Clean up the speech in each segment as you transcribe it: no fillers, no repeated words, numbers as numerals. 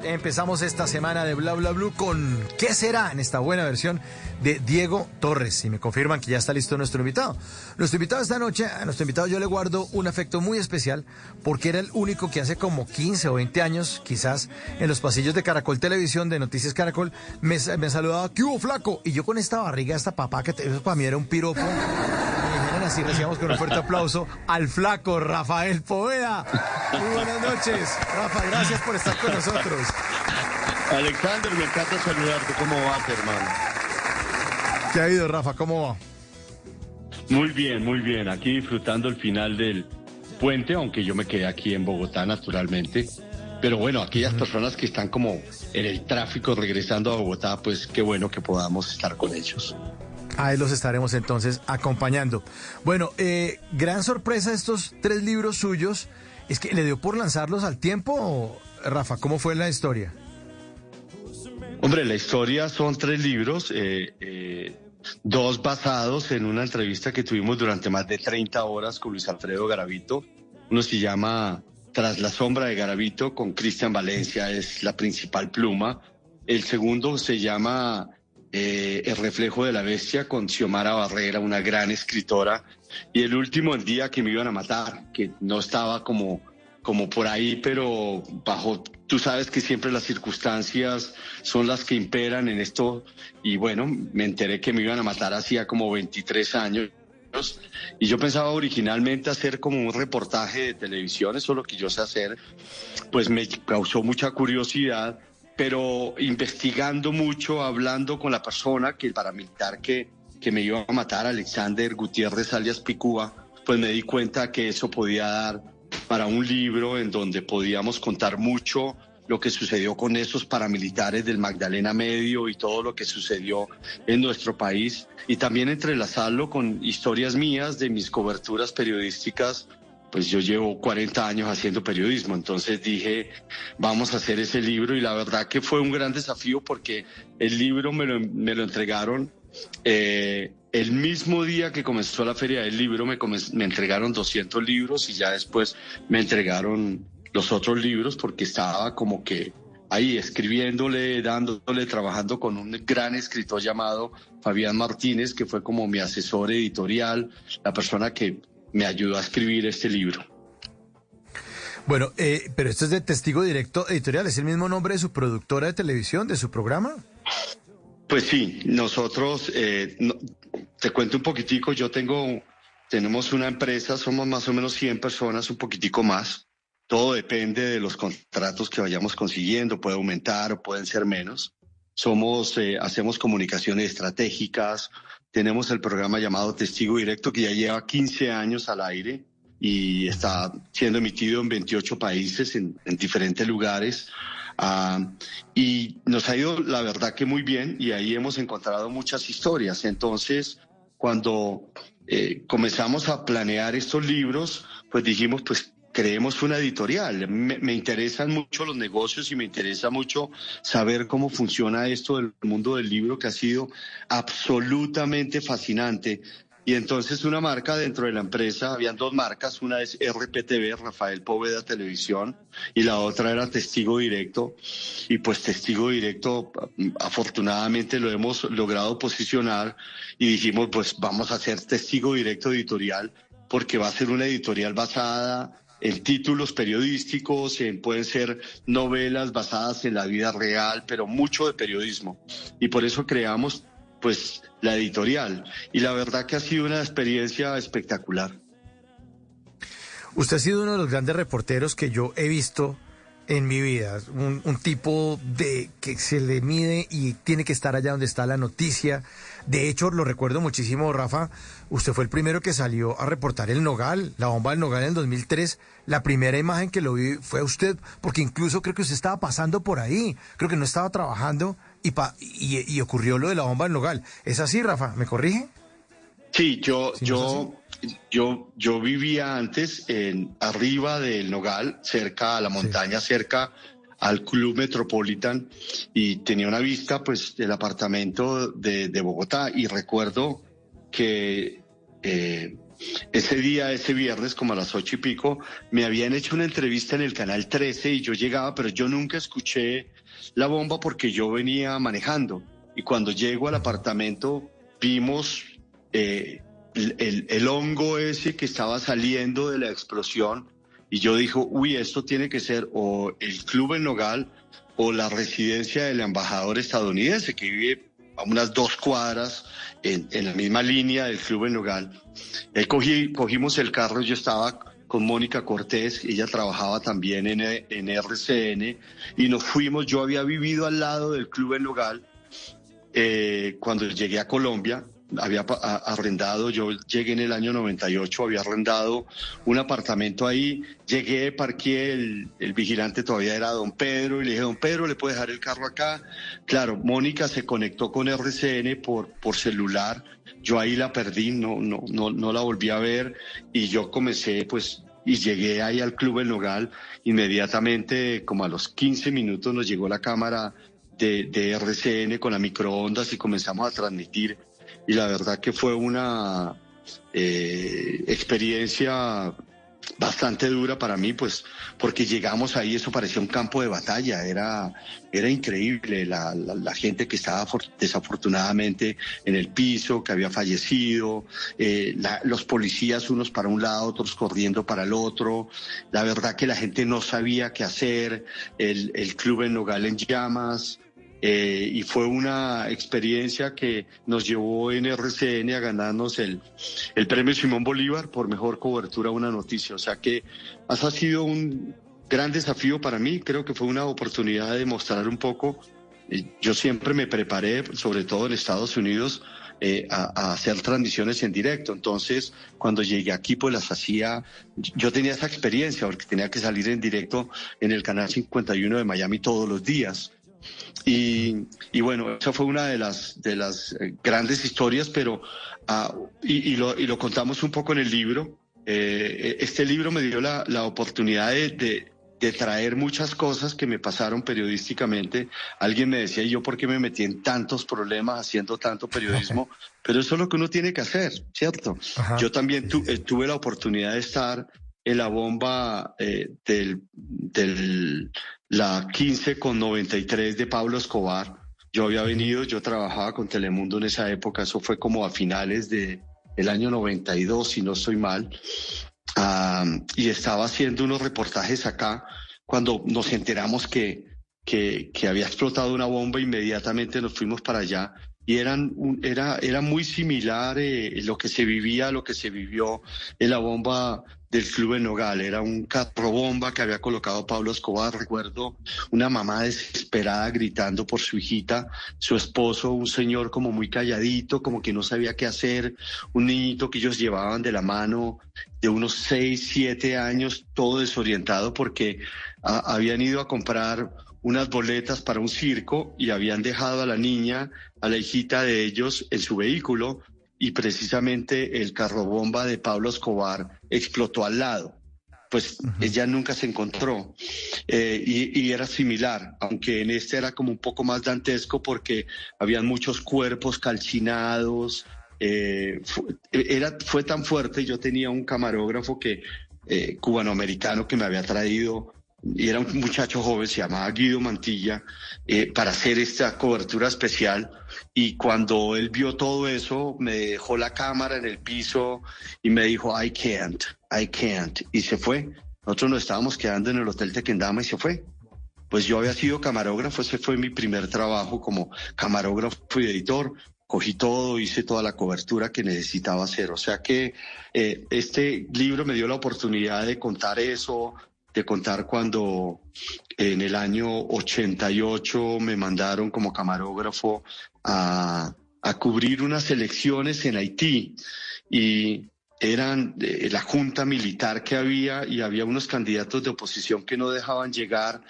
Empezamos esta semana de Bla Bla Blue con ¿qué será? En esta buena versión de Diego Torres. Y me confirman que ya está listo nuestro invitado. Nuestro invitado esta noche, a nuestro invitado yo le guardo un afecto muy especial porque era el único que hace como 15 o 20 años, quizás, en los pasillos de Caracol Televisión, de Noticias Caracol, me saludaba, ¿qué hubo, flaco? Y yo con esta barriga, esta papá, eso para mí era un piropo. Así recibamos con un fuerte aplauso al flaco Rafael Poveda. Muy buenas noches, Rafa, gracias por estar con nosotros. Alexander, me encanta saludarte. ¿Cómo vas, hermano? ¿Qué ha habido, Rafa? ¿Cómo va? Muy bien, muy bien. Aquí disfrutando el final del puente, aunque yo me quedé aquí en Bogotá, naturalmente. Pero bueno, aquellas personas que están como en el tráfico regresando a Bogotá, pues qué bueno que podamos estar con ellos. Ahí los estaremos entonces acompañando. Bueno, gran sorpresa estos 3 libros suyos. ¿Es que le dio por lanzarlos al tiempo, Rafa? ¿Cómo fue la historia? Hombre, la historia son 3 libros, 2 basados en una entrevista que tuvimos durante más de 30 horas con Luis Alfredo Garavito. Uno se llama Tras la sombra de Garavito, con Cristian Valencia, es la principal pluma. El segundo se llama El reflejo de la bestia, con Xiomara Barrera, una gran escritora. Y el último, El día que me iban a matar, que no estaba como por ahí, pero bajo, tú sabes que siempre las circunstancias son las que imperan en esto. Y bueno, me enteré que me iban a matar hacía como 23 años. Y yo pensaba originalmente hacer como un reportaje de televisión, eso es lo que yo sé hacer. Pues me causó mucha curiosidad, pero investigando mucho, hablando con la persona, que el paramilitar que me iba a matar, Alexander Gutiérrez alias Picúa, pues me di cuenta que eso podía dar para un libro en donde podíamos contar mucho lo que sucedió con esos paramilitares del Magdalena Medio y todo lo que sucedió en nuestro país, y también entrelazarlo con historias mías de mis coberturas periodísticas. Pues yo llevo 40 años haciendo periodismo, entonces dije, vamos a hacer ese libro, y la verdad que fue un gran desafío porque el libro me lo entregaron el mismo día que comenzó la Feria del Libro. Me entregaron 200 libros y ya después me entregaron los otros libros porque estaba como que ahí escribiéndole, dándole, trabajando con un gran escritor llamado Fabián Martínez, que fue como mi asesor editorial, la persona que me ayudó a escribir este libro. Bueno, pero esto es de Testigo Directo Editorial, ¿es el mismo nombre de su productora de televisión, de su programa? Pues sí, nosotros, te cuento un poquitico, tenemos una empresa, somos más o menos 100 personas, un poquitico más. Todo depende de los contratos que vayamos consiguiendo, puede aumentar o pueden ser menos. Hacemos comunicaciones estratégicas, tenemos el programa llamado Testigo Directo, que ya lleva 15 años al aire y está siendo emitido en 28 países, en diferentes lugares. Y nos ha ido, la verdad, que muy bien, y ahí hemos encontrado muchas historias. Entonces, cuando comenzamos a planear estos libros, pues dijimos, pues creemos una editorial. Me interesan mucho los negocios y me interesa mucho saber cómo funciona esto del mundo del libro, que ha sido absolutamente fascinante. Y entonces una marca dentro de la empresa, habían 2 marcas, una es RPTV, Rafael Poveda Televisión, y la otra era Testigo Directo. Y pues Testigo Directo, afortunadamente lo hemos logrado posicionar, y dijimos, pues vamos a hacer Testigo Directo Editorial, porque va a ser una editorial basada en títulos periodísticos, pueden ser novelas basadas en la vida real, pero mucho de periodismo. Y por eso creamos pues la editorial, y la verdad que ha sido una experiencia espectacular. Usted ha sido uno de los grandes reporteros que yo he visto en mi vida, un tipo de que se le mide y tiene que estar allá donde está la noticia. De hecho, lo recuerdo muchísimo, Rafa, usted fue el primero que salió a reportar el Nogal, la bomba del Nogal en el 2003. La primera imagen que lo vi fue usted, porque incluso creo que usted estaba pasando por ahí, creo que no estaba trabajando y ocurrió lo de la bomba del Nogal. ¿Es así, Rafa? ¿Me corrige? Sí, yo vivía antes arriba del Nogal, cerca a la montaña, sí, cerca al Club Metropolitan, y tenía una vista pues del apartamento de Bogotá, y recuerdo que ese día, ese viernes, como a las 8:00 me habían hecho una entrevista en el Canal 13 y yo llegaba, pero yo nunca escuché la bomba porque yo venía manejando. Y cuando llego al apartamento, vimos el hongo ese que estaba saliendo de la explosión. Y yo dije, uy, esto tiene que ser o el club en Nogal o la residencia del embajador estadounidense que vive a unas 2 cuadras en la misma línea del club en Nogal. Ahí cogimos el carro, yo estaba con Mónica Cortés, ella trabajaba también en RCN, y nos fuimos. Yo había vivido al lado del club en Nogal cuando llegué a Colombia. Había arrendado, yo llegué en el año 98, había arrendado un apartamento ahí, llegué, parqué, el vigilante todavía era don Pedro, y le dije, don Pedro, ¿le puede dejar el carro acá? Claro, Mónica se conectó con RCN por celular, yo ahí la perdí, no la volví a ver, y yo comencé, pues, y llegué ahí al Club El Nogal, inmediatamente, como a los 15 minutos, nos llegó la cámara de RCN con la microondas y comenzamos a transmitir. Y la verdad que fue una experiencia bastante dura para mí, pues porque llegamos ahí, eso parecía un campo de batalla, era increíble la gente que estaba desafortunadamente en el piso, que había fallecido, los policías unos para un lado, otros corriendo para el otro. La verdad que la gente no sabía qué hacer, el club en Nogal en llamas. Y fue una experiencia que nos llevó en RCN a ganarnos el premio Simón Bolívar por mejor cobertura a una noticia. O sea que ha sido un gran desafío para mí. Creo que fue una oportunidad de mostrar un poco. Yo siempre me preparé, sobre todo en Estados Unidos, a hacer transmisiones en directo. Entonces, cuando llegué aquí, pues las hacía. Yo tenía esa experiencia porque tenía que salir en directo en el canal 51 de Miami todos los días. Y bueno, esa fue una de las grandes historias, pero y lo contamos un poco en el libro. Este libro me dio la oportunidad de traer muchas cosas que me pasaron periodísticamente. Alguien me decía, ¿y yo por qué me metí en tantos problemas haciendo tanto periodismo? Pero eso es lo que uno tiene que hacer, ¿cierto? Ajá. Yo también tuve la oportunidad de estar en la bomba la 15/93 de Pablo Escobar. Yo había venido, yo trabajaba con Telemundo en esa época, eso fue como a finales del año 92, si no estoy mal, y estaba haciendo unos reportajes acá cuando nos enteramos que había explotado una bomba. Inmediatamente nos fuimos para allá y era muy similar lo que se vivía, lo que se vivió en la bomba del Club en Nogal. Era un carro bomba que había colocado Pablo Escobar. Recuerdo una mamá desesperada gritando por su hijita, su esposo, un señor como muy calladito, como que no sabía qué hacer, un niñito que ellos llevaban de la mano de unos 6, 7 años, todo desorientado porque habían ido a comprar unas boletas para un circo y habían dejado a la niña, a la hijita de ellos, en su vehículo, y precisamente el carro bomba de Pablo Escobar explotó al lado. Pues ella nunca se encontró, y era similar, aunque en este era como un poco más dantesco porque habían muchos cuerpos calcinados. Fue tan fuerte. Yo tenía un camarógrafo cubanoamericano que me había traído, y era un muchacho joven, se llamaba Guido Mantilla, para hacer esta cobertura especial. Y cuando él vio todo eso, me dejó la cámara en el piso y me dijo, I can't, y se fue. Nosotros nos estábamos quedando en el Hotel Tequendama y se fue. Pues yo había sido camarógrafo, ese fue mi primer trabajo como camarógrafo y editor. Cogí todo, hice toda la cobertura que necesitaba hacer. O sea que este libro me dio la oportunidad de contar eso, de contar cuando en el año 88 me mandaron como camarógrafo a cubrir unas elecciones en Haití, y eran la junta militar que había, y había unos candidatos de oposición que no dejaban llegar.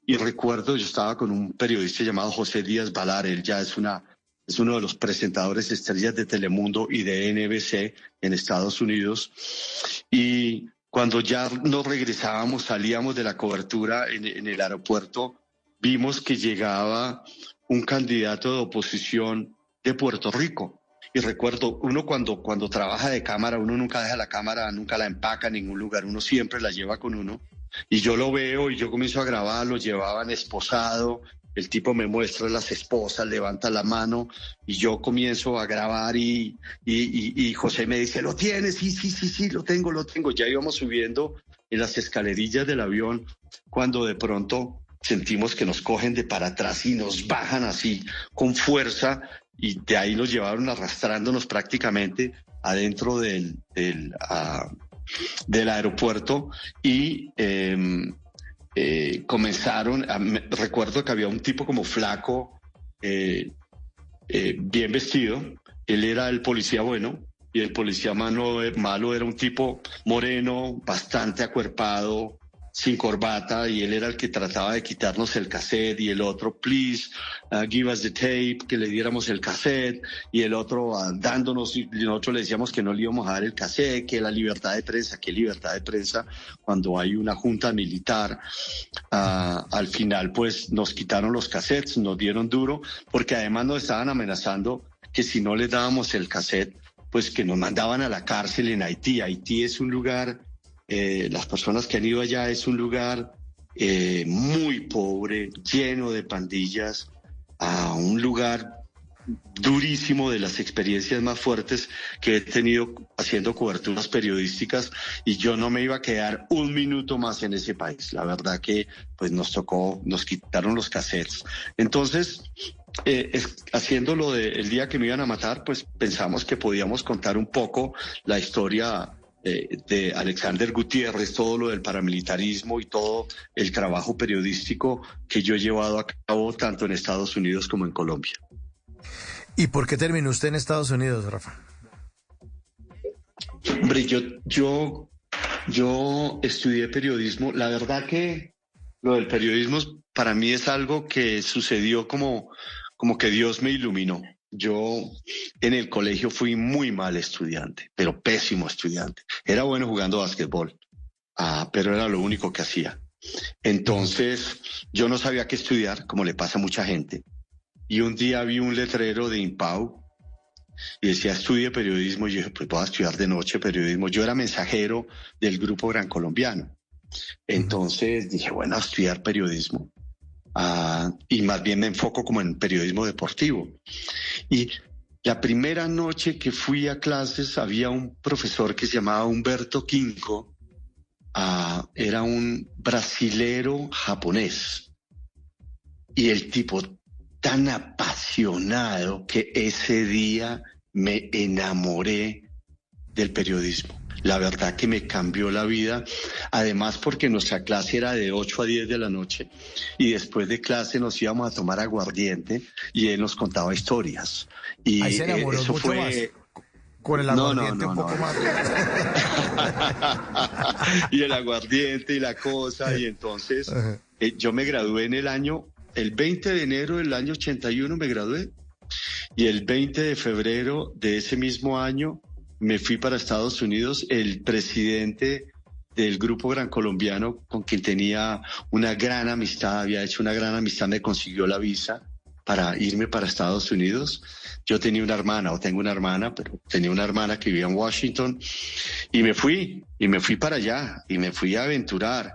Y recuerdo, yo estaba con un periodista llamado José Díaz Balar, él ya es uno de los presentadores estrellas de Telemundo y de NBC en Estados Unidos, y cuando ya nos regresábamos, salíamos de la cobertura en el aeropuerto, vimos que llegaba un candidato de oposición de Puerto Rico Y recuerdo, uno cuando trabaja de cámara, uno nunca deja la cámara, nunca la empaca en ningún lugar, uno siempre la lleva con uno. Y yo lo veo y yo comienzo a grabar, lo llevaban esposado, el tipo me muestra las esposas, levanta la mano y yo comienzo a grabar y José me dice, ¿lo tienes? Sí, lo tengo. Ya íbamos subiendo en las escalerillas del avión cuando de pronto sentimos que nos cogen de para atrás y nos bajan así con fuerza y de ahí nos llevaron arrastrándonos prácticamente adentro del aeropuerto y comenzaron, recuerdo que había un tipo como flaco, bien vestido, él era el policía bueno y el policía malo era un tipo moreno, bastante acuerpado, sin corbata, y él era el que trataba de quitarnos el cassette, y el otro, please, give us the tape, que le diéramos el cassette, y el otro dándonos, y nosotros le decíamos que no le íbamos a dar el cassette, que la libertad de prensa, ¿qué libertad de prensa cuando hay una junta militar? Al final, pues, nos quitaron los cassettes, nos dieron duro, porque además nos estaban amenazando que si no les dábamos el cassette, pues que nos mandaban a la cárcel en Haití. Haití es un lugar... las personas que han ido allá, es un lugar muy pobre, lleno de pandillas, a un lugar durísimo, de las experiencias más fuertes que he tenido haciendo coberturas periodísticas, y yo no me iba a quedar un minuto más en ese país. La verdad que pues nos quitaron los cassettes. Entonces, haciendo lo del día que me iban a matar, pues pensamos que podíamos contar un poco la historia de Alexander Gutiérrez, todo lo del paramilitarismo y todo el trabajo periodístico que yo he llevado a cabo tanto en Estados Unidos como en Colombia. ¿Y por qué terminó usted en Estados Unidos, Rafa? Hombre, yo estudié periodismo. La verdad que lo del periodismo para mí es algo que sucedió como que Dios me iluminó. Yo en el colegio fui muy mal estudiante, pero pésimo estudiante. Era bueno jugando básquetbol, pero era lo único que hacía. Entonces yo no sabía qué estudiar, como le pasa a mucha gente. Y un día vi un letrero de IMPAU y decía estudie periodismo. Y yo dije, pues voy a estudiar de noche periodismo. Yo era mensajero del Grupo Gran Colombiano. Entonces dije, bueno, a estudiar periodismo. Y más bien me enfoco como en periodismo deportivo. Y la primera noche que fui a clases había un profesor que se llamaba Humberto Quinco, era un brasilero japonés, y el tipo tan apasionado que ese día me enamoré del periodismo. La verdad que me cambió la vida, además porque nuestra clase era de 8 a 10 de la noche y después de clase nos íbamos a tomar aguardiente y él nos contaba historias. Y ahí se enamoró eso mucho fue... más. Con el aguardiente un poco más. Y el aguardiente y la cosa, y entonces yo me gradué el 20 de enero del año 81 me gradué, y el 20 de febrero de ese mismo año me fui para Estados Unidos. El presidente del Grupo Gran Colombiano, con quien tenía una gran amistad, había hecho una gran amistad, me consiguió la visa para irme para Estados Unidos. Yo tenía una hermana, o tengo una hermana, pero tenía una hermana que vivía en Washington, y me fui para allá, y me fui a aventurar.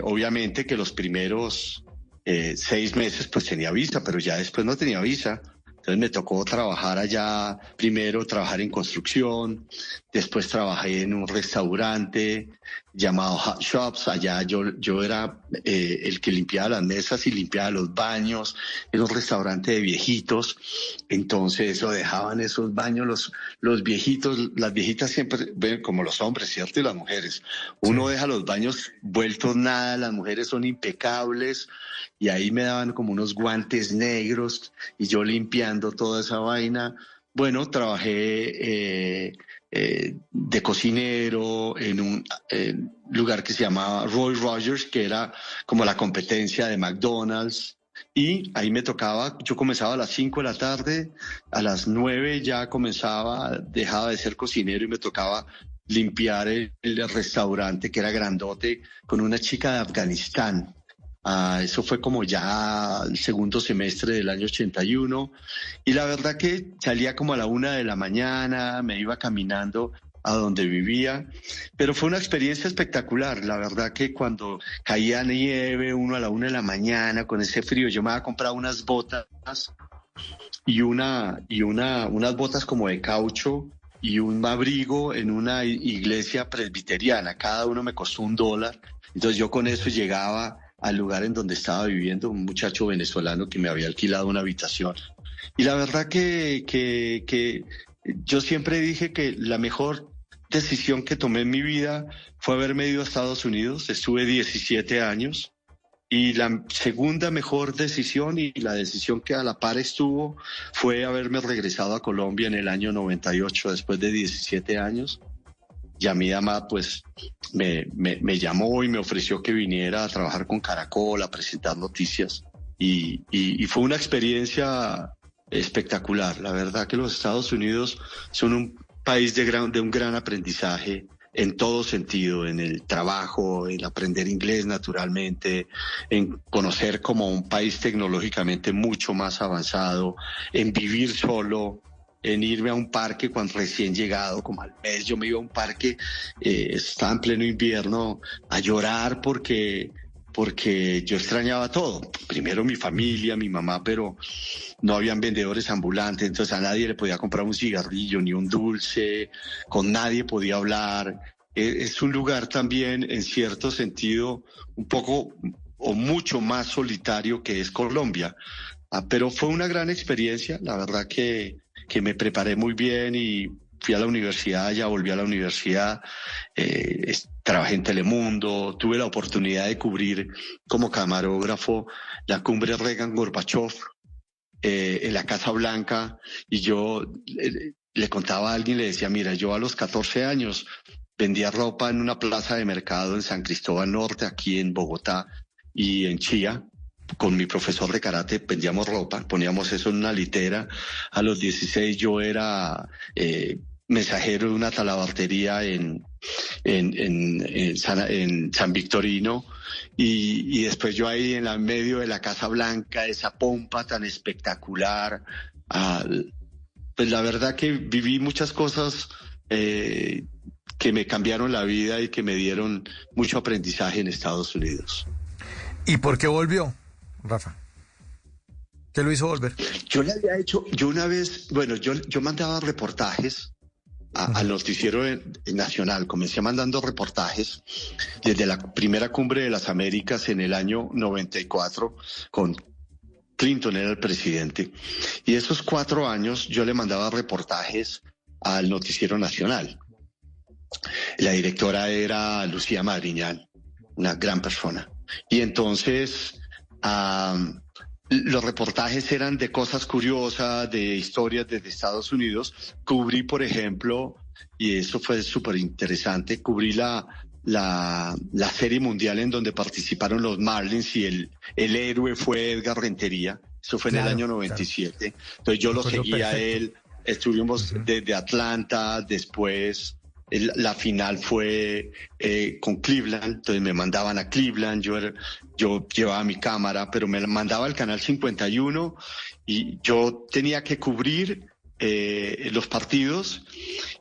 Obviamente que los primeros 6 meses pues tenía visa, pero ya después no tenía visa. Entonces me tocó trabajar allá, primero trabajar en construcción, después trabajé en un restaurante llamado Hot Shops. Allá yo era el que limpiaba las mesas y limpiaba los baños. Era un restaurante de viejitos, entonces eso dejaban esos baños los viejitos. Las viejitas siempre ven como los hombres, ¿cierto? Y las mujeres. Uno deja los baños vueltos nada, las mujeres son impecables, y ahí me daban como unos guantes negros y yo limpiando toda esa vaina. Bueno, trabajé de cocinero en un lugar que se llamaba Roy Rogers, que era como la competencia de McDonald's, y ahí me tocaba, yo comenzaba a las 5 de la tarde, a las 9 ya dejaba de ser cocinero y me tocaba limpiar el restaurante, que era grandote, con una chica de Afganistán. Eso fue como ya el segundo semestre del año 81. Y la verdad que salía como a la 1 de la mañana, me iba caminando a donde vivía, pero fue una experiencia espectacular. La verdad que cuando caía nieve, uno a la 1 de la mañana con ese frío, yo me había comprado unas botas unas botas como de caucho y un abrigo en una iglesia presbiteriana. Cada uno me costó $1. Entonces yo con eso llegaba al lugar en donde estaba viviendo, un muchacho venezolano que me había alquilado una habitación. Y la verdad que yo siempre dije que la mejor decisión que tomé en mi vida fue haberme ido a Estados Unidos. Estuve 17 años. Y la segunda mejor decisión, y la decisión que a la par estuvo, fue haberme regresado a Colombia en el año 98, después de 17 años. Y a mi dama, pues, me llamó y me ofreció que viniera a trabajar con Caracol, a presentar noticias. Y fue una experiencia espectacular. La verdad que los Estados Unidos son un país de un gran aprendizaje en todo sentido, en el trabajo, en aprender inglés naturalmente, en conocer como un país tecnológicamente mucho más avanzado, en vivir solo, en irme a un parque cuando recién llegado, como al mes, yo me iba a un parque, estaba en pleno invierno, a llorar porque yo extrañaba todo. Primero mi familia, mi mamá, pero no habían vendedores ambulantes, entonces a nadie le podía comprar un cigarrillo ni un dulce, con nadie podía hablar. Es un lugar también, en cierto sentido, un poco o mucho más solitario que es Colombia. Pero fue una gran experiencia, la verdad que me preparé muy bien y fui a la universidad, ya volví a la universidad, trabajé en Telemundo, tuve la oportunidad de cubrir como camarógrafo la cumbre Reagan-Gorbachev en la Casa Blanca, y yo le contaba a alguien, le decía, mira, yo a los 14 años vendía ropa en una plaza de mercado en San Cristóbal Norte, aquí en Bogotá y en Chía. Con mi profesor de karate vendíamos ropa, poníamos eso en una litera. A los 16 yo era mensajero de una talabartería en San Victorino, y después yo ahí en el medio de la Casa Blanca, esa pompa tan espectacular. Pues la verdad que viví muchas cosas que me cambiaron la vida y que me dieron mucho aprendizaje en Estados Unidos. ¿Y por qué volvió, Rafa? ¿Qué lo hizo volver? Yo le había hecho, yo una vez, bueno, yo mandaba reportajes al noticiero nacional. Comencé mandando reportajes desde la primera cumbre de las Américas en el año 94, con Clinton era el presidente. Y esos 4 años yo le mandaba reportajes al noticiero nacional. La directora era Lucía Madriñán, una gran persona. Y entonces los reportajes eran de cosas curiosas, de historias desde Estados Unidos. Cubrí, por ejemplo, y eso fue súper interesante, cubrí la Serie Mundial en donde participaron los Marlins, y el héroe fue Edgar Rentería. Eso fue en el año 97. Claro. Entonces yo lo seguía a él. Estuvimos desde Atlanta, después la final fue con Cleveland, entonces me mandaban a Cleveland, yo llevaba mi cámara, pero me mandaba al canal 51 y yo tenía que cubrir los partidos,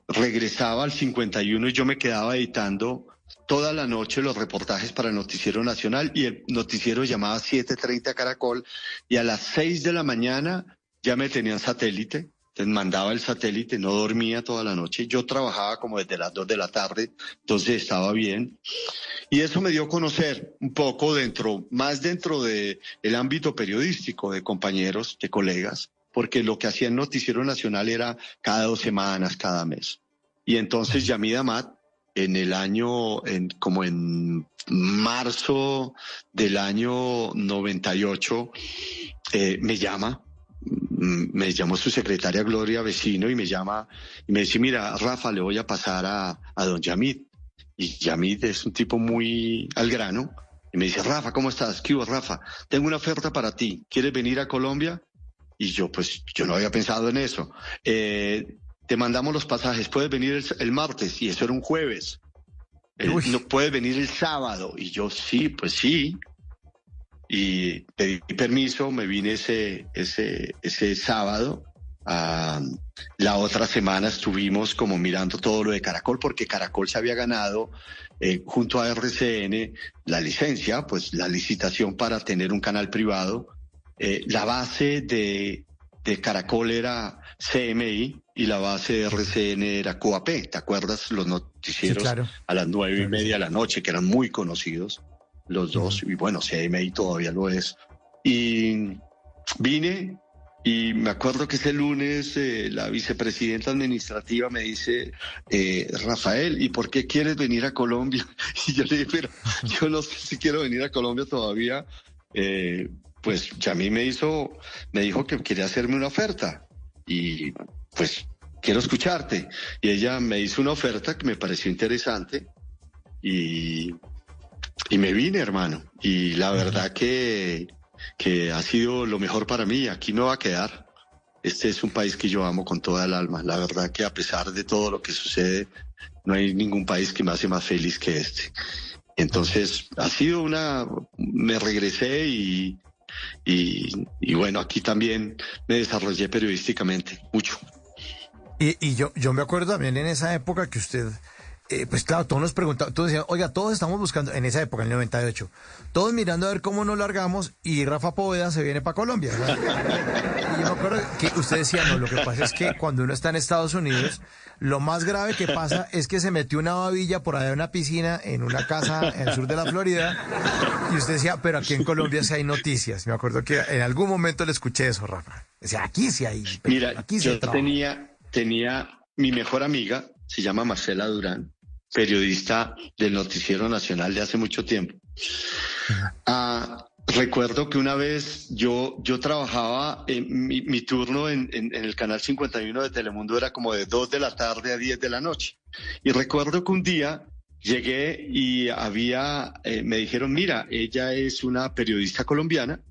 regresaba al 51 y yo me quedaba editando toda la noche los reportajes para el Noticiero Nacional, y el noticiero llamaba 7:30 Caracol, y a las 6 de la mañana ya me tenían satélite. Entonces mandaba el satélite, no dormía toda la noche. Yo trabajaba como desde las 2 de la tarde, entonces estaba bien. Y eso me dio a conocer un poco más dentro de el ámbito periodístico, de compañeros, de colegas, porque lo que hacía el Noticiero Nacional era cada 2 semanas, cada mes. Y entonces Yamid Amat, como en marzo del año 98, me llamó su secretaria Gloria Vecino y me llama y me dice, mira, Rafa, le voy a pasar a don Yamid. Y Yamid es un tipo muy al grano. Y me dice, Rafa, ¿cómo estás? ¿Qué hubo, Rafa? Tengo una oferta para ti. ¿Quieres venir a Colombia? Y yo no había pensado en eso. Te mandamos los pasajes. ¿Puedes venir el martes? Y eso era un jueves. No puedes venir el sábado. Y yo, sí, pues sí. y pedí permiso, me vine ese sábado. La otra semana estuvimos como mirando todo lo de Caracol, porque Caracol se había ganado junto a RCN la licencia, pues la licitación para tener un canal privado. La base de Caracol era CMI y la base de RCN era QAP. ¿Te acuerdas? Los noticieros, sí, claro, a las 9:30 de la noche, que eran muy conocidos los dos. Y bueno, CMI todavía lo es. Y vine y me acuerdo que ese lunes la vicepresidenta administrativa me dice, Rafael, ¿y por qué quieres venir a Colombia? Y yo le dije, pero yo no sé si quiero venir a Colombia todavía. Pues ya a mí me dijo que quería hacerme una oferta y pues quiero escucharte. Y ella me hizo una oferta que me pareció interesante y me vine, hermano. Y la verdad que ha sido lo mejor para mí. Aquí me va a quedar. Este es un país que yo amo con toda el alma. La verdad que a pesar de todo lo que sucede, no hay ningún país que me hace más feliz que este. Entonces, me regresé y bueno, aquí también me desarrollé periodísticamente mucho. Y yo me acuerdo también en esa época que usted, pues claro, todos nos preguntaban, todos decían, oiga, todos estamos buscando, en esa época, en el 98, todos mirando a ver cómo nos largamos y Rafa Poveda se viene para Colombia, ¿verdad? Y yo me acuerdo que usted decía, no, lo que pasa es que cuando uno está en Estados Unidos, lo más grave que pasa es que se metió una babilla por allá en una piscina en una casa en el sur de la Florida y usted decía, pero aquí en Colombia sí hay noticias. Me acuerdo que en algún momento le escuché eso, Rafa. Decía, aquí sí hay. Mira, aquí yo tenía mi mejor amiga, se llama Marcela Durán, periodista del Noticiero Nacional de hace mucho tiempo. Recuerdo que una vez yo trabajaba, mi turno en el canal 51 de Telemundo era como de 2 de la tarde a 10 de la noche. Y recuerdo que un día llegué y me dijeron, mira, ella es una periodista colombiana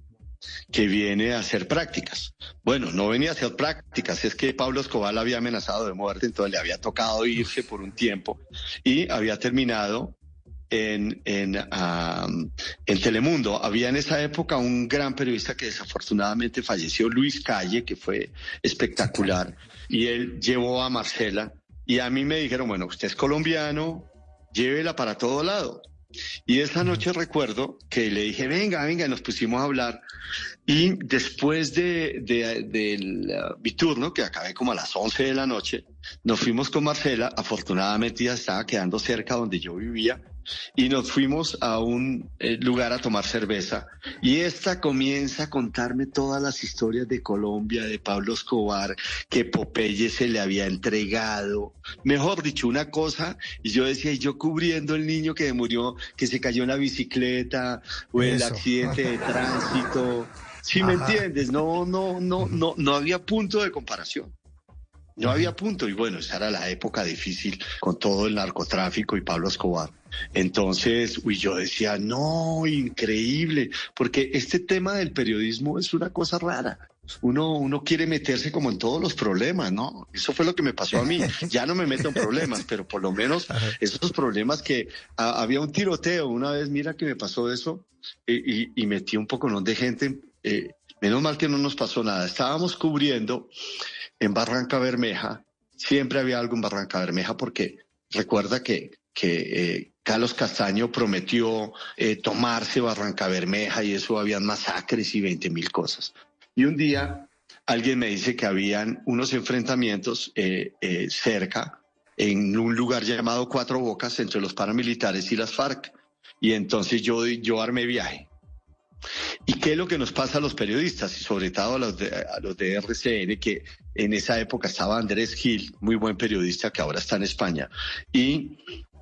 que viene a hacer prácticas. Bueno, no venía a hacer prácticas, es que Pablo Escobar la había amenazado de muerte, entonces le había tocado irse por un tiempo y había terminado en Telemundo. Había en esa época un gran periodista que desafortunadamente falleció, Luis Calle, que fue espectacular, y él llevó a Marcela y a mí me dijeron, bueno, usted es colombiano, llévela para todo lado. Y esa noche recuerdo que le dije, venga, y nos pusimos a hablar. Y después del mi turno, que acabé como a las 11 de la noche, nos fuimos con Marcela. Afortunadamente ya estaba quedando cerca donde yo vivía. Y nos fuimos a un lugar a tomar cerveza. Y esta comienza a contarme todas las historias de Colombia, de Pablo Escobar, que Popeye se le había entregado. Mejor dicho, una cosa. Y yo decía, y yo cubriendo el niño que murió, que se cayó en la bicicleta, o el accidente de tránsito. ¿Sí me entiendes? No había punto de comparación. No había punto, y bueno, esa era la época difícil con todo el narcotráfico y Pablo Escobar. Entonces, yo decía, no, increíble, porque este tema del periodismo es una cosa rara. Uno quiere meterse como en todos los problemas, ¿no? Eso fue lo que me pasó a mí. Ya no me meto en problemas, pero por lo menos esos problemas que había un tiroteo una vez, mira que me pasó eso, y metí un poco de gente. Menos mal que no nos pasó nada. Estábamos cubriendo en Barranca Bermeja, siempre había algo en Barranca Bermeja, porque recuerda que Carlos Castaño prometió tomarse Barranca Bermeja y eso habían masacres y 20.000 cosas. Y un día alguien me dice que habían unos enfrentamientos cerca, en un lugar llamado Cuatro Bocas, entre los paramilitares y las FARC. Y entonces yo armé viaje. ¿Y qué es lo que nos pasa a los periodistas y sobre todo a los de RCN, que en esa época estaba Andrés Gil, muy buen periodista que ahora está en España, y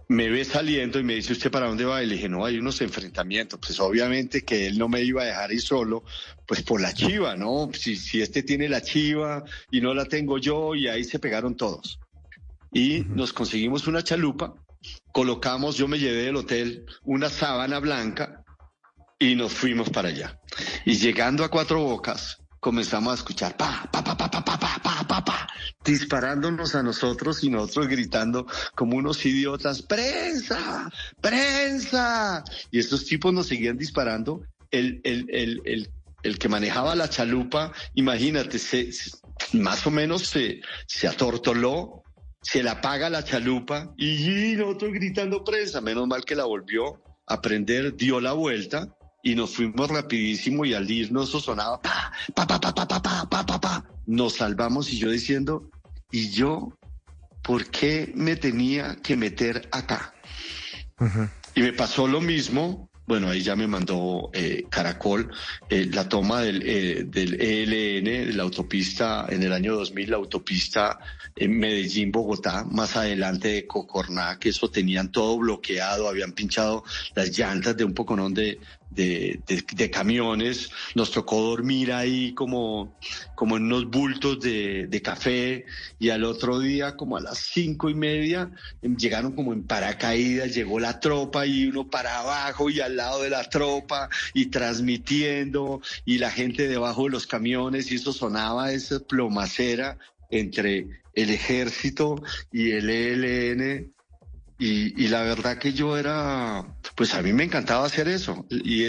me ve saliendo y me dice, ¿usted para dónde va? Y le dije, no, hay unos enfrentamientos. Pues obviamente que él no me iba a dejar ir solo, pues por la chiva, ¿no? Si este tiene la chiva y no la tengo yo, y ahí se pegaron todos. Y nos conseguimos una chalupa, colocamos, yo me llevé del hotel una sábana blanca, y nos fuimos para allá. Y llegando a Cuatro Bocas, comenzamos a escuchar disparándonos a nosotros y nosotros gritando como unos idiotas, ¡prensa! ¡Prensa! Y estos tipos nos seguían disparando el que manejaba la chalupa, imagínate, más o menos se atortoló, se la apaga la chalupa y nosotros gritando prensa. Menos mal que la volvió a prender, dio la vuelta y nos fuimos rapidísimo, y al irnos eso sonaba pa, pa, pa, pa, pa, pa, pa, pa, pa, pa. Nos salvamos, y yo diciendo, ¿y yo por qué me tenía que meter acá? Uh-huh. Y me pasó lo mismo. Bueno, ahí ya me mandó Caracol la toma del ELN, de la autopista en el año 2000, la autopista Medellín-Bogotá, más adelante de Cocorná, que eso tenían todo bloqueado, habían pinchado las llantas de un poconón de camiones. Nos tocó dormir ahí como en unos bultos de café, y al otro día como a las 5:30 llegaron como en paracaídas, llegó la tropa y uno para abajo y al lado de la tropa y transmitiendo, y la gente debajo de los camiones, y eso sonaba esa plomacera entre el ejército y el ELN. Y la verdad que yo pues a mí me encantaba hacer eso, y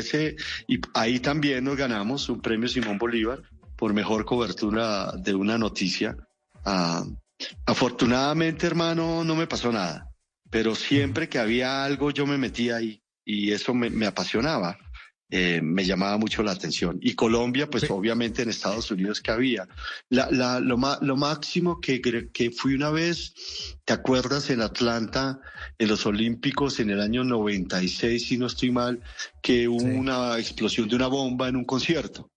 ahí también nos ganamos un premio Simón Bolívar por mejor cobertura de una noticia. Afortunadamente, hermano, no me pasó nada, pero siempre que había algo yo me metía ahí, y eso me apasionaba. Me llamaba mucho la atención. Y Colombia, pues obviamente en Estados Unidos, que había lo máximo que fui una vez, ¿te acuerdas? En Atlanta, en los Olímpicos, en el año 96, si no estoy mal, que hubo una explosión de una bomba en un concierto.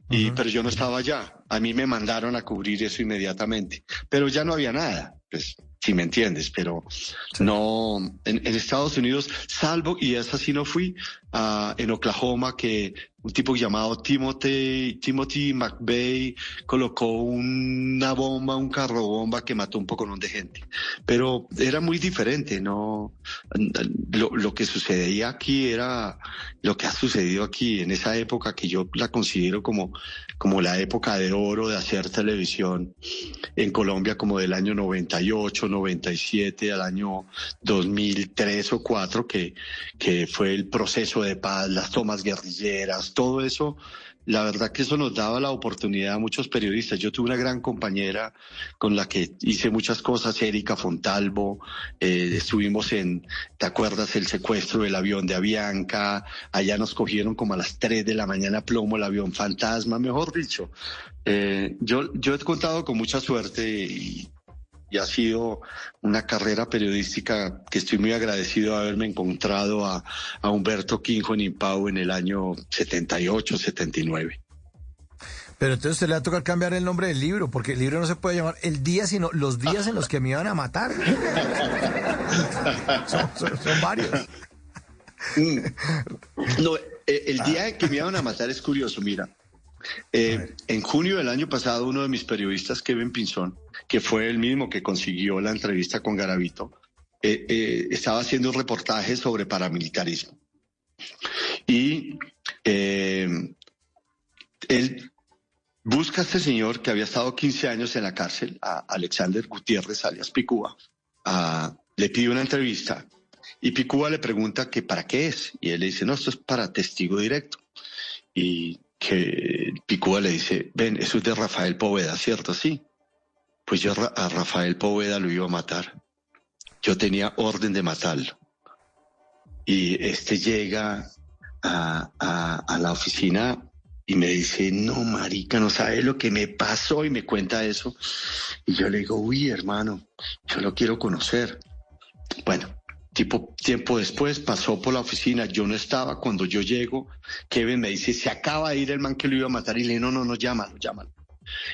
Pero yo no estaba allá. A mí me mandaron a cubrir eso inmediatamente, pero ya no había nada, pues, si me entiendes. Pero no, en Estados Unidos, salvo, y esa sí no fui, en Oklahoma, que un tipo llamado Timothy McVeigh colocó una bomba, un carro bomba que mató un poconón de gente. Pero era muy diferente, ¿no? Lo que sucedía aquí era lo que ha sucedido aquí en esa época, que yo la considero como la época de oro de hacer televisión en Colombia, como del año 98, 97 al año 2003 o 2004, que fue el proceso de paz, las tomas guerrilleras, todo eso. La verdad que eso nos daba la oportunidad a muchos periodistas. Yo tuve una gran compañera con la que hice muchas cosas, Erika Fontalvo. Estuvimos ¿te acuerdas? El secuestro del avión de Avianca. Allá nos cogieron como a las 3 de la mañana plomo, el avión fantasma, mejor dicho. Yo he contado con mucha suerte, y ha sido una carrera periodística que estoy muy agradecido de haberme encontrado a Humberto Quinjo en Impau en el año 78, 79. Pero entonces usted le va a tocar cambiar el nombre del libro, porque el libro no se puede llamar El Día, sino Los Días en los que me iban a matar. Son varios. No, el día en que me iban a matar es curioso, mira. En junio del año pasado, uno de mis periodistas, Kevin Pinzón, que fue el mismo que consiguió la entrevista con Garavito, estaba haciendo un reportaje sobre paramilitarismo. Y él busca a este señor que había estado 15 años en la cárcel, a Alexander Gutiérrez, alias Picúa. Le pide una entrevista, y Picúa le pregunta que para qué es, y él le dice, no, esto es para testigo directo. Y que Picúa le dice, ven, eso es de Rafael Poveda, ¿cierto? Sí. Pues yo a Rafael Poveda lo iba a matar. Yo tenía orden de matarlo. Y llega a la oficina y me dice, no, marica, no sabe lo que me pasó, y me cuenta eso. Y yo le digo, uy, hermano, yo lo quiero conocer. Bueno, tiempo después pasó por la oficina, yo no estaba. Cuando yo llego, Kevin me dice, se acaba de ir el man que lo iba a matar, y le dije, no, llámalo.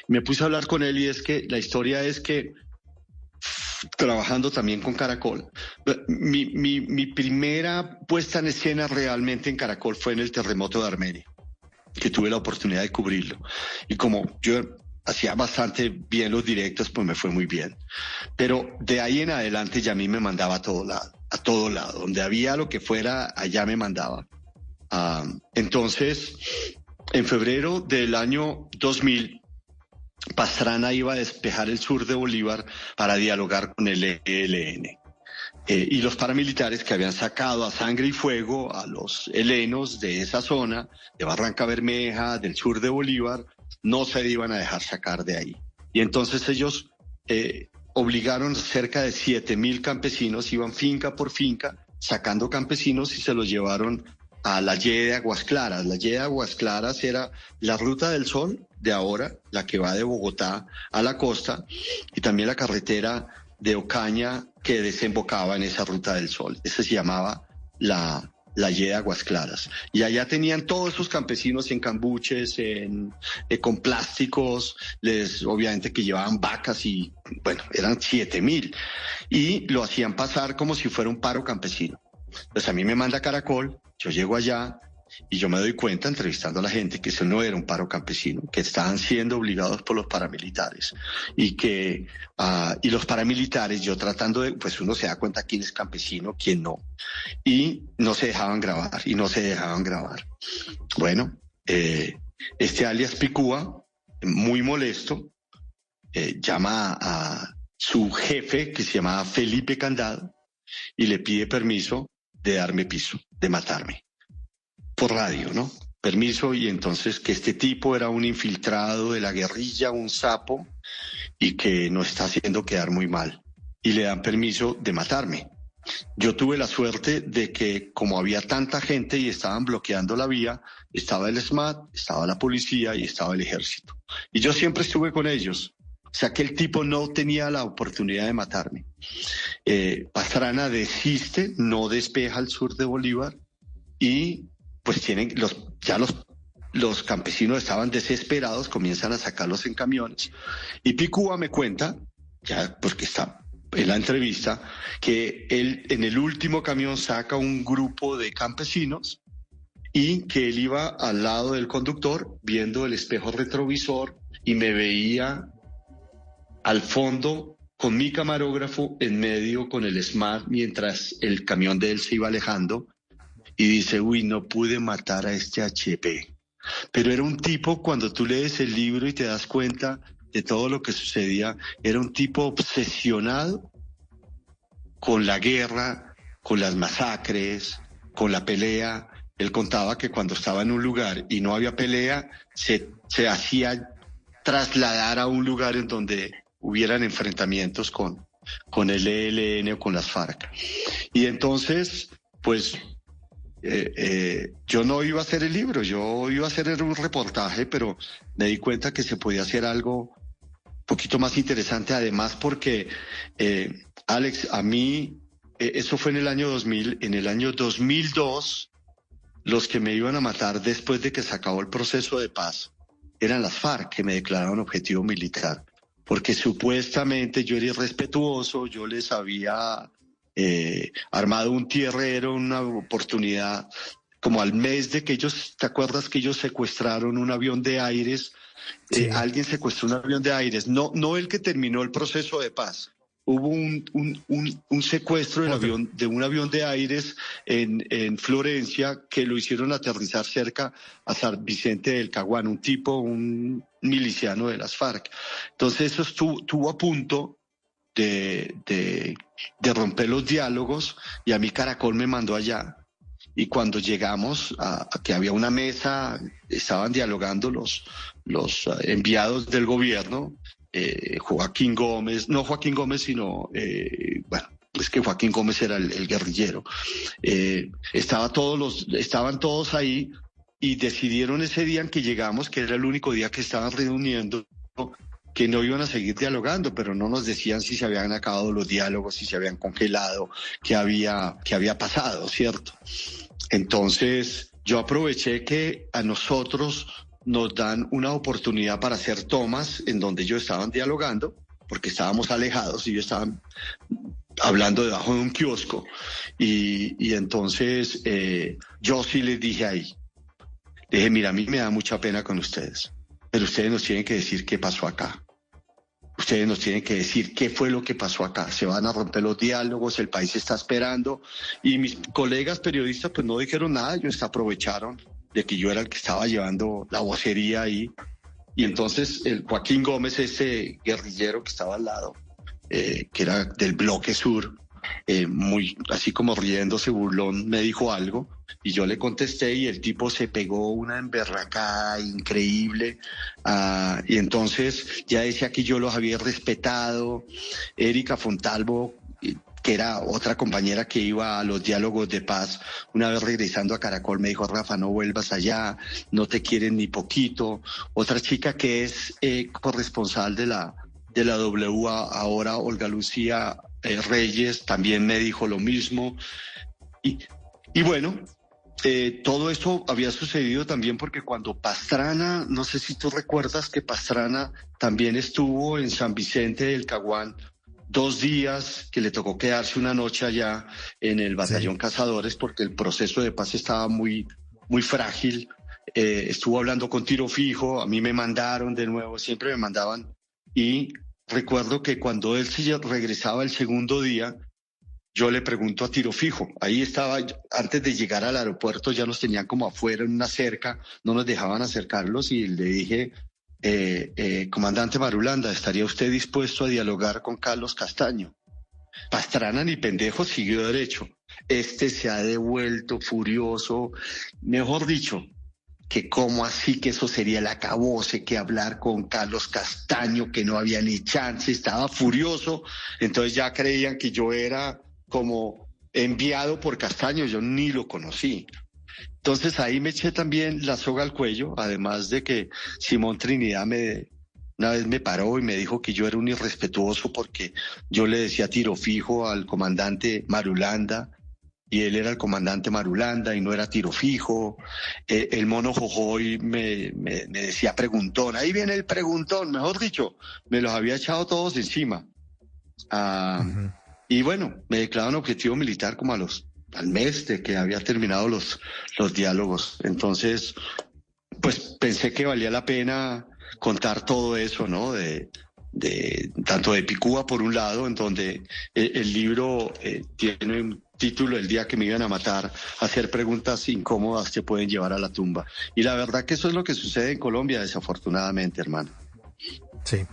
Me puse a hablar con él, y es que la historia es que, trabajando también con Caracol, mi primera puesta en escena realmente en Caracol fue en el terremoto de Armenia, que tuve la oportunidad de cubrirlo. Y como yo hacía bastante bien los directos, pues me fue muy bien. Pero de ahí en adelante ya a mí me mandaba a todo lado. Donde había lo que fuera, allá me mandaba. Entonces, en febrero del año 2000, Pastrana iba a despejar el sur de Bolívar para dialogar con el ELN. y los paramilitares que habían sacado a sangre y fuego a los helenos de esa zona, de Barranca Bermeja, del sur de Bolívar, no se iban a dejar sacar de ahí. Y entonces ellos obligaron cerca de 7.000 campesinos, iban finca por finca, sacando campesinos y se los llevaron a la Y de Aguas Claras. La Y de Aguas Claras era la Ruta del Sol de ahora, la que va de Bogotá a la costa, y también la carretera de Ocaña que desembocaba en esa Ruta del Sol. Esa se llamaba la Y de Aguas Claras. Y allá tenían todos esos campesinos en cambuches, con plásticos, obviamente que llevaban vacas y, bueno, eran 7.000. Y lo hacían pasar como si fuera un paro campesino. Entonces a mí me manda Caracol, yo llego allá y yo me doy cuenta, entrevistando a la gente, que eso no era un paro campesino, que estaban siendo obligados por los paramilitares y que y los paramilitares, yo tratando de, pues uno se da cuenta quién es campesino, quién no, y no se dejaban grabar. Bueno, este alias Picúa, muy molesto, llama a su jefe, que se llamaba Felipe Candado, y le pide permiso de darme piso, de matarme. Por radio, ¿no? Permiso, y entonces que este tipo era un infiltrado de la guerrilla, un sapo, y que nos está haciendo quedar muy mal. Y le dan permiso de matarme. Yo tuve la suerte de que, como había tanta gente y estaban bloqueando la vía, estaba el SMAT, estaba la policía y estaba el ejército. Y yo siempre estuve con ellos. O sea que el tipo no tenía la oportunidad de matarme. Pastrana desiste, no despeja al sur de Bolívar, y pues los campesinos estaban desesperados, comienzan a sacarlos en camiones. Y Picúa me cuenta, ya porque está en la entrevista, que él en el último camión saca un grupo de campesinos y que él iba al lado del conductor viendo el espejo retrovisor y me veía al fondo con mi camarógrafo en medio con el SMAT mientras el camión de él se iba alejando. Y dice, uy, no pude matar a este HP. Pero era un tipo, cuando tú lees el libro y te das cuenta de todo lo que sucedía, era un tipo obsesionado con la guerra, con las masacres, con la pelea. Él contaba que cuando estaba en un lugar y no había pelea, se hacía trasladar a un lugar en donde hubieran enfrentamientos con el ELN o con las FARC. Y entonces, pues... yo no iba a hacer el libro, yo iba a hacer un reportaje, pero me di cuenta que se podía hacer algo un poquito más interesante, además porque, Alex, a mí, eso fue en el año 2000, en el año 2002, los que me iban a matar después de que se acabó el proceso de paz eran las FARC, que me declararon objetivo militar, porque supuestamente yo era irrespetuoso, yo les había... armado un tierrero, una oportunidad, como al mes de que ellos, ¿te acuerdas que ellos secuestraron un avión de Aires? Sí. Alguien secuestró un avión de Aires, no el que terminó el proceso de paz. Hubo un secuestro de un avión de Aires en Florencia, que lo hicieron aterrizar cerca a San Vicente del Caguán, un miliciano de las FARC. Entonces eso estuvo a punto de romper los diálogos, y a mí Caracol me mandó allá. Y cuando llegamos a que había una mesa, estaban dialogando los enviados del gobierno, Joaquín Gómez, no Joaquín Gómez, sino, bueno, es que Joaquín Gómez era el guerrillero. Estaban todos ahí, y decidieron ese día en que llegamos, que era el único día que estaban reuniendo, que no iban a seguir dialogando, pero no nos decían si se habían acabado los diálogos, si se habían congelado, qué había pasado, ¿cierto? Entonces, yo aproveché que a nosotros nos dan una oportunidad para hacer tomas en donde ellos estaban dialogando, porque estábamos alejados y ellos estaban hablando debajo de un kiosco. Y entonces yo sí les dije ahí, le dije, mira, a mí me da mucha pena con ustedes, pero ustedes nos tienen que decir qué pasó acá. Ustedes nos tienen que decir qué fue lo que pasó acá. Se van a romper los diálogos, el país está esperando. Y mis colegas periodistas pues no dijeron nada, ellos aprovecharon de que yo era el que estaba llevando la vocería ahí. Y entonces el Joaquín Gómez, ese guerrillero que estaba al lado, que era del bloque sur, muy así como riéndose, burlón, me dijo algo y yo le contesté y el tipo se pegó una emberracada increíble. Y entonces ya decía que yo los había respetado. Erika Fontalvo, que era otra compañera que iba a los diálogos de paz, una vez regresando a Caracol me dijo: Rafa, no vuelvas allá, no te quieren ni poquito. Otra chica que es corresponsal de la WA ahora, Olga Lucía Reyes, también me dijo lo mismo. Y bueno, todo esto había sucedido también porque cuando Pastrana, no sé si tú recuerdas que Pastrana también estuvo en San Vicente del Caguán 2 días, que le tocó quedarse una noche allá en el batallón Cazadores porque el proceso de paz estaba muy, muy frágil. Estuvo hablando con tiro fijo, a mí me mandaron de nuevo, siempre me mandaban. Y recuerdo que cuando él se regresaba el segundo día, yo le pregunto a tiro fijo, ahí estaba, antes de llegar al aeropuerto ya nos tenían como afuera en una cerca, no nos dejaban acercarlos y le dije: comandante Marulanda, ¿estaría usted dispuesto a dialogar con Carlos Castaño? Pastrana ni pendejo siguió derecho. Este se ha devuelto furioso, mejor dicho, que cómo así, que eso sería el acabose, que hablar con Carlos Castaño, que no había ni chance, estaba furioso. Entonces ya creían que yo era como enviado por Castaño, yo ni lo conocí. Entonces ahí me eché también la soga al cuello, además de que Simón Trinidad una vez me paró y me dijo que yo era un irrespetuoso porque yo le decía tiro fijo al comandante Marulanda y él era el comandante Marulanda y no era tiro fijo. El mono Jojoy me decía preguntón, ahí viene el preguntón, mejor dicho, me los había echado todos encima. Y bueno, me declararon objetivo militar como al mes de que había terminado los diálogos. Entonces, pues pensé que valía la pena contar todo eso, ¿no? Tanto de Picúa por un lado, en donde el libro tiene un título: El día que me iban a matar, hacer preguntas incómodas que pueden llevar a la tumba. Y la verdad que eso es lo que sucede en Colombia, desafortunadamente, hermano. Sí.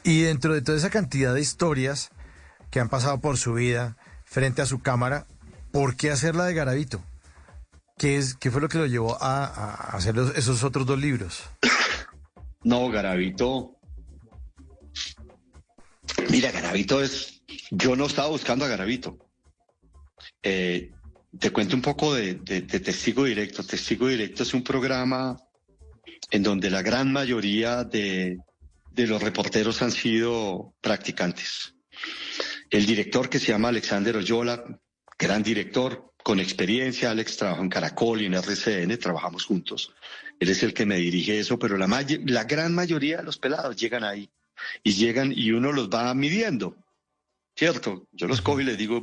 Y dentro de toda esa cantidad de historias que han pasado por su vida frente a su cámara, ¿por qué hacerla de Garavito? ¿Qué fue lo que lo llevó a hacer esos otros 2 libros? No, Garavito. Mira, Garavito yo no estaba buscando a Garavito. Te cuento un poco de Testigo Directo. Testigo Directo es un programa en donde la gran mayoría de los reporteros han sido practicantes. El director, que se llama Alexander Oyola, gran director, con experiencia. Alex trabajó en Caracol y en RCN, trabajamos juntos. Él es el que me dirige eso, pero la gran mayoría de los pelados llegan ahí y uno los va midiendo, ¿cierto? Yo los cojo y les digo: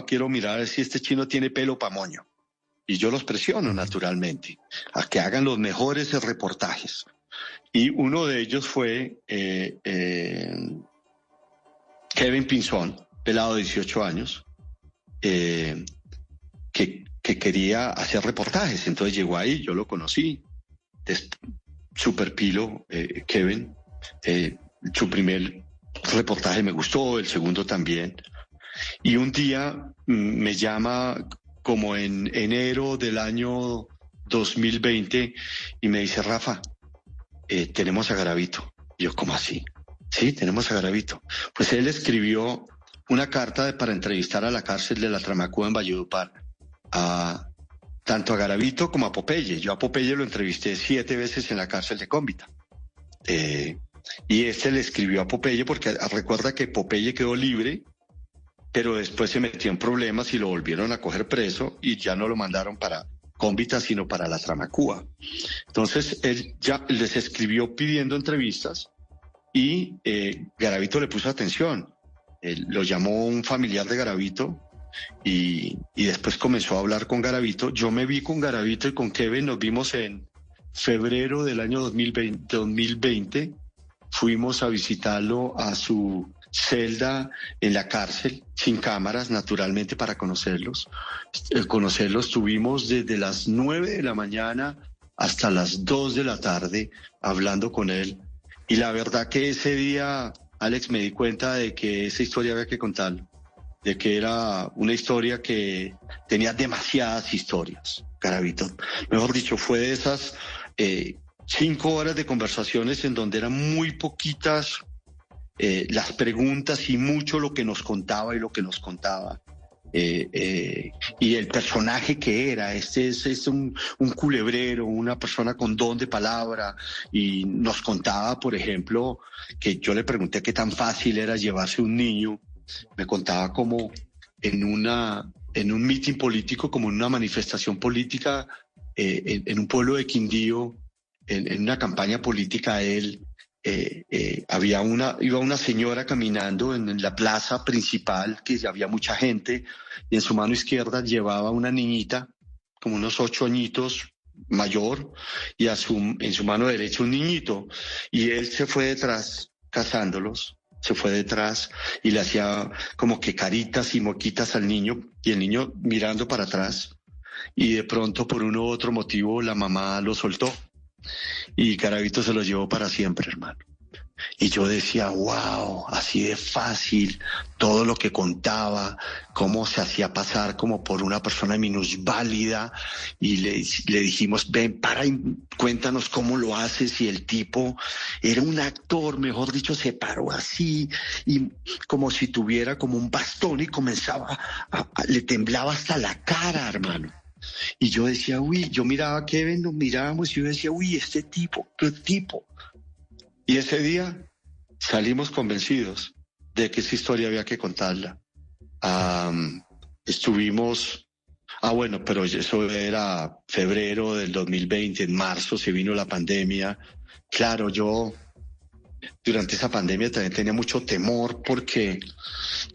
quiero mirar si este chino tiene pelo pa' moño. Y yo los presiono, naturalmente, a que hagan los mejores reportajes. Y uno de ellos fue Kevin Pinzón, pelado de 18 años, que quería hacer reportajes. Entonces llegó ahí, yo lo conocí, super pilo, Kevin. Su primer reportaje me gustó, el segundo también. Y un día me llama como en enero del año 2020 y me dice: Rafa, tenemos a Garavito. Y yo: ¿cómo así? Sí, tenemos a Garavito. Pues él escribió una carta para entrevistar a la cárcel de la Tramacúa en Valledupar, tanto a Garavito como a Popeye. Yo a Popeye lo entrevisté 7 veces en la cárcel de Cómbita. Y le escribió a Popeye porque recuerda que Popeye quedó libre, pero después se metió en problemas y lo volvieron a coger preso y ya no lo mandaron para Cómbita, sino para la Tramacúa. Entonces él ya les escribió pidiendo entrevistas y Garavito le puso atención. Lo llamó un familiar de Garavito y después comenzó a hablar con Garavito. Yo me vi con Garavito y con Kevin, nos vimos en febrero del año 2020. Fuimos a visitarlo a su celda en la cárcel, sin cámaras, naturalmente, para conocerlos. Tuvimos desde las 9 de la mañana hasta las 2 de la tarde hablando con él. Y la verdad que ese día, Alex, me di cuenta de que esa historia había que contarla. de que era una historia que tenía demasiadas historias, Garavito. Mejor dicho, fue de esas 5 horas de conversaciones en donde eran muy poquitas las preguntas y mucho lo que nos contaba y lo que nos contaba. Y el personaje que era, este es un culebrero, una persona con don de palabra, y nos contaba, por ejemplo, que yo le pregunté qué tan fácil era llevarse un niño, me contaba como en un mitin político, como en una manifestación política, en un pueblo de Quindío, en una campaña política, él iba una señora caminando en la plaza principal, que había mucha gente, y en su mano izquierda llevaba una niñita, como unos 8 añitos, mayor, y en su mano derecha un niñito, y él se fue detrás cazándolos, se fue detrás y le hacía como que caritas y moquitas al niño, y el niño mirando para atrás, y de pronto por uno u otro motivo la mamá lo soltó. Y Garavito se lo llevó para siempre, hermano. Y yo decía, wow, así de fácil, todo lo que contaba, cómo se hacía pasar como por una persona minusválida, y le dijimos, ven, para y cuéntanos cómo lo haces, y el tipo era un actor, mejor dicho, se paró así, y como si tuviera como un bastón, y comenzaba, le temblaba hasta la cara, hermano. Y yo decía, uy, yo miraba a Kevin, nos mirábamos, y yo decía, uy, este tipo, qué tipo. Y ese día salimos convencidos de que esa historia había que contarla. Estuvimos, bueno, pero eso era febrero del 2020, en marzo se vino la pandemia. Claro, yo durante esa pandemia también tenía mucho temor, porque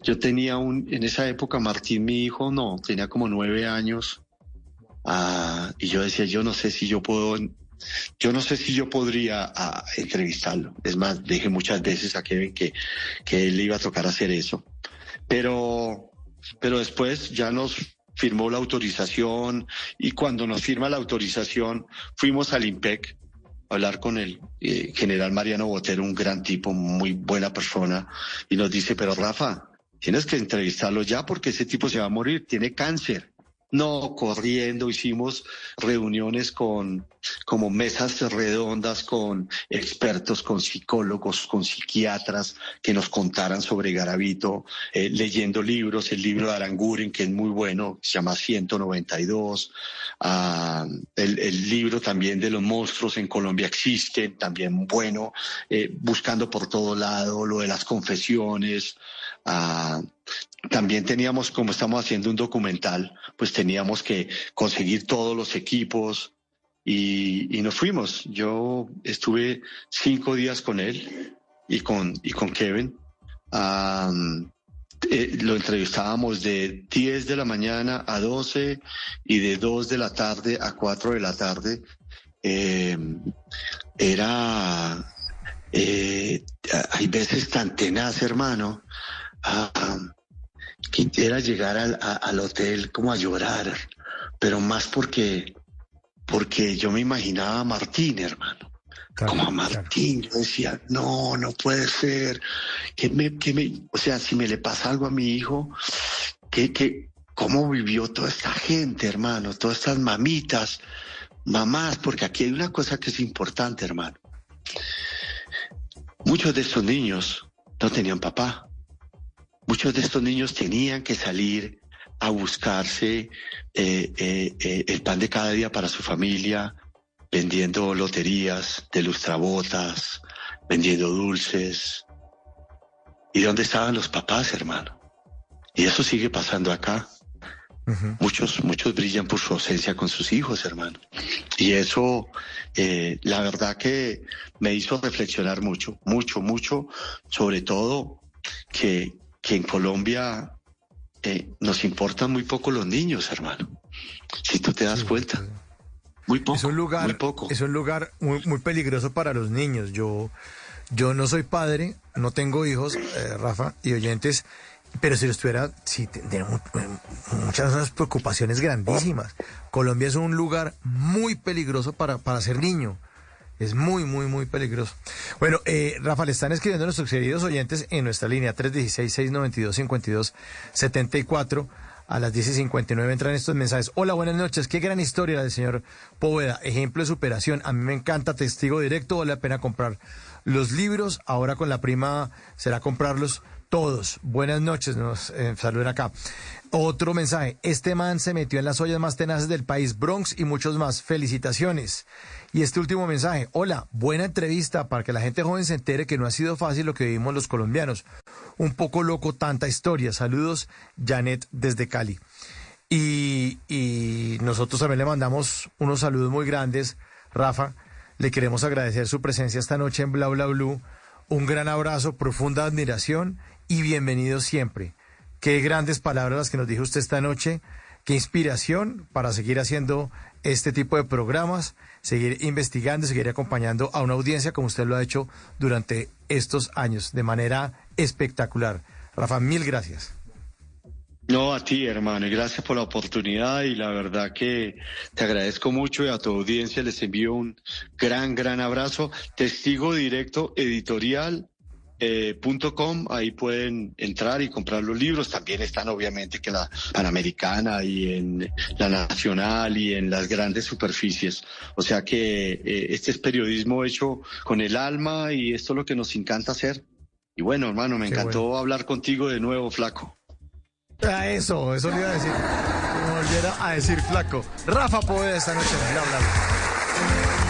yo tenía en esa época, Martín, mi hijo, no, tenía como 9 años. Y yo decía, yo no sé si yo podría entrevistarlo. Es más, dije muchas veces a Kevin que él le iba a tocar hacer eso. Pero después ya nos firmó la autorización, y cuando nos firma la autorización fuimos al IMPEC a hablar con el general Mariano Botero, un gran tipo, muy buena persona, y nos dice, pero Rafa, tienes que entrevistarlo ya porque ese tipo se va a morir, tiene cáncer. No, corriendo, hicimos reuniones como mesas redondas con expertos, con psicólogos, con psiquiatras que nos contaran sobre Garavito, leyendo libros, el libro de Aranguren, que es muy bueno, se llama 192, el libro también de los monstruos en Colombia existen, también bueno, buscando por todo lado, lo de las confesiones. También teníamos, como estamos haciendo un documental, pues teníamos que conseguir todos los equipos, y nos fuimos. Yo estuve 5 días con él y con Kevin. Lo entrevistábamos de 10 de la mañana a 12 y de 2 de la tarde a 4 de la tarde. Hay veces tan tenaz, hermano. Quisiera llegar al hotel como a llorar, pero más porque yo me imaginaba a Martín, hermano. Claro, como a Martín, claro. Yo decía, no puede ser, o sea, si me le pasa algo a mi hijo, ¿cómo vivió toda esta gente, hermano? Todas estas mamitas, mamás, porque aquí hay una cosa que es importante, hermano. Muchos de estos niños no tenían papá. Muchos de estos niños tenían que salir a buscarse el pan de cada día para su familia, vendiendo loterías de lustrabotas, vendiendo dulces. ¿Y dónde estaban los papás, hermano? Y eso sigue pasando acá. Uh-huh. Muchos brillan por su ausencia con sus hijos, hermano. Y eso, la verdad que me hizo reflexionar mucho, sobre todo que en Colombia nos importan muy poco los niños, hermano. Si tú te das cuenta. Muy poco. Es un lugar muy peligroso para los niños. Yo no soy padre, no tengo hijos, Rafa y oyentes, pero si los tuviera, sí, tendría muchas preocupaciones grandísimas. Colombia es un lugar muy peligroso para ser niño. Es muy, muy, muy peligroso. Bueno, Rafa, le están escribiendo a nuestros queridos oyentes en nuestra línea 316-692-5274. A las 10:59 entran estos mensajes. Hola, buenas noches. Qué gran historia la del señor Poveda. Ejemplo de superación. A mí me encanta, testigo directo. Vale la pena comprar los libros. Ahora con la prima será comprarlos todos. Buenas noches. Nos saludan acá. Otro mensaje. Este man se metió en las ollas más tenaces del país. Bronx y muchos más. Felicitaciones. Y este último mensaje. Hola, buena entrevista para que la gente joven se entere que no ha sido fácil lo que vivimos los colombianos. Un poco loco tanta historia. Saludos, Janet desde Cali. Y nosotros también le mandamos unos saludos muy grandes. Rafa, le queremos agradecer su presencia esta noche en Bla Bla Blue. Un gran abrazo, profunda admiración y bienvenido siempre. Qué grandes palabras las que nos dijo usted esta noche. Qué inspiración para seguir haciendo este tipo de programas, seguir investigando, seguir acompañando a una audiencia como usted lo ha hecho durante estos años de manera espectacular. Rafa, mil gracias. No, a ti, hermano, y gracias por la oportunidad y la verdad que te agradezco mucho y a tu audiencia les envío un gran abrazo. Testigo Directo Editorial. .com, ahí pueden entrar y comprar los libros. También están obviamente que en la Panamericana y en la Nacional y en las grandes superficies. O sea que este es periodismo hecho con el alma y esto es lo que nos encanta hacer. Y bueno, hermano, me encantó hablar contigo de nuevo, flaco. Eso le iba a decir. Que me volviera a decir flaco. Rafa Poveda esta noche. Bla, bla, bla.